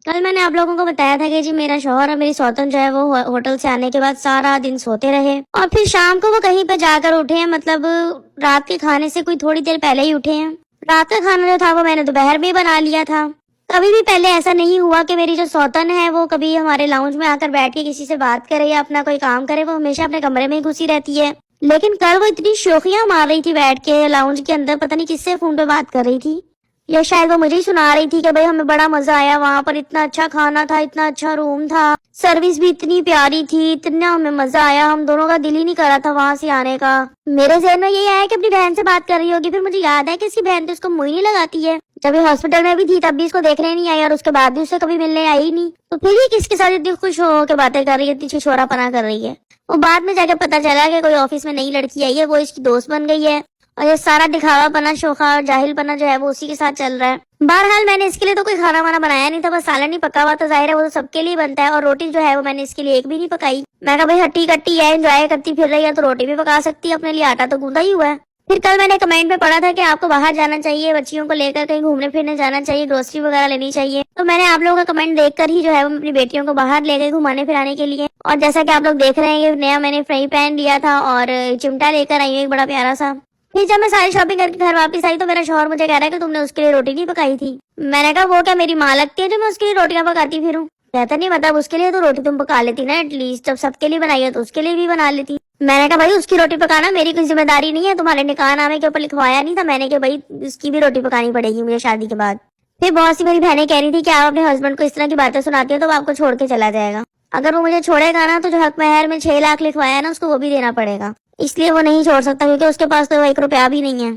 कल मैंने आप लोगों को बताया था कि जी मेरा शौहर और मेरी सौतन जो है वो होटल से आने के बाद सारा दिन सोते रहे और फिर शाम को वो कहीं पे जाकर उठे हैं, मतलब रात के खाने से कोई थोड़ी देर पहले ही उठे हैं। रात का खाना जो था वो मैंने दोपहर में बना लिया था। कभी भी पहले ऐसा नहीं हुआ कि मेरी जो सौतन है वो कभी हमारे लाउंज में आकर बैठ के किसी से बात करे या अपना कोई काम करे। वो हमेशा अपने कमरे में ही घुसी रहती है। लेकिन कल वो इतनी शोखियां मार रही थी बैठ के लाउंज के अंदर, पता नहीं किससे फोन पे बात कर रही थी, या शायद वो मुझे ही सुना रही थी कि भाई हमें बड़ा मजा आया, वहां पर इतना अच्छा खाना था, इतना अच्छा रूम था, सर्विस भी इतनी प्यारी थी, इतना हमें मजा आया, हम दोनों का दिल ही नहीं कर रहा था वहां से आने का। मेरे जहन में यही आया कि अपनी बहन से बात कर रही होगी। फिर मुझे याद है कि इसकी बहन तो इसको मुंह ही नहीं लगाती है। जब ये हॉस्पिटल में भी थी तब भी इसको देखने नहीं आई और उसके बाद भी उससे कभी मिलने आई नहीं। तो फिर ये किसके साथ इतनी खुश हो के बातें कर रही है, इतनी छिछोरापना कर रही है। वो बाद में जाके पता चला कि कोई ऑफिस में नई लड़की आई है, वो इसकी दोस्त बन गई है और ये सारा दिखावापना, शोखा और जाहिलपना जो है वो उसी के साथ चल रहा है। बहरहाल मैंने इसके लिए तो कोई खाना वाना बनाया नहीं था, बस सालन ही पका हुआ था। जाहिर है वो तो सबके लिए बनता है और रोटी जो है वो मैंने इसके लिए एक भी नहीं पकाई। मैं कहा भाई हट्टी कट्टी है, एंजॉय करती फिर रही है तो रोटी भी पका सकती है, अपने लिए आटा तो गूंदा ही हुआ है। फिर कल मैंने कमेंट में पढ़ा था कि आपको बाहर जाना चाहिए, बच्चियों को लेकर कहीं घूमने फिरने जाना चाहिए, ग्रोसरी वगैरह लेनी चाहिए। तो मैंने आप लोगों का कमेंट देखकर ही जो है वो अपनी बेटियों को बाहर ले गई घुमाने फिराने के लिए। और जैसा कि आप लोग देख रहे हैं ये नया मैंने फ्राई पैन लिया था और चिमटा लेकर आई हूँ एक बड़ा प्यारा सा। फिर जब मैं सारी शॉपिंग करके घर वापस आई तो मेरा शौहर मुझे कह रहा है कि तुमने उसके लिए रोटी नहीं पकाई थी। मैंने कहा वो क्या मेरी माँ लगती है जो मैं उसके लिए रोटियां पकाती फिरूं? कहता नहीं, मतलब उसके लिए तो रोटी तुम पका लेती ना, एटलीस्ट जब सबके लिए बनाई है तो उसके लिए भी बना लेती। मैंने कहा भाई उसकी रोटी पकाना मेरी कोई जिम्मेदारी नहीं है, तुम्हारे निकाह नामे के ऊपर लिखवाया नहीं था मैंने कि भाई उसकी भी रोटी पकानी पड़ेगी मुझे शादी के बाद। फिर बहुत सी मेरी बहनें कह रही थी कि आप अपने हस्बैंड को इस तरह की बातें सुनाती है तो वो आपको छोड़ के चला जाएगा। अगर वो मुझे छोड़ेगा ना तो जो हक महर में 6 लाख लिखवाया है ना उसको वो भी देना पड़ेगा, इसलिए वो नहीं छोड़ सकता क्योंकि उसके पास तो 1 रुपया भी नहीं है।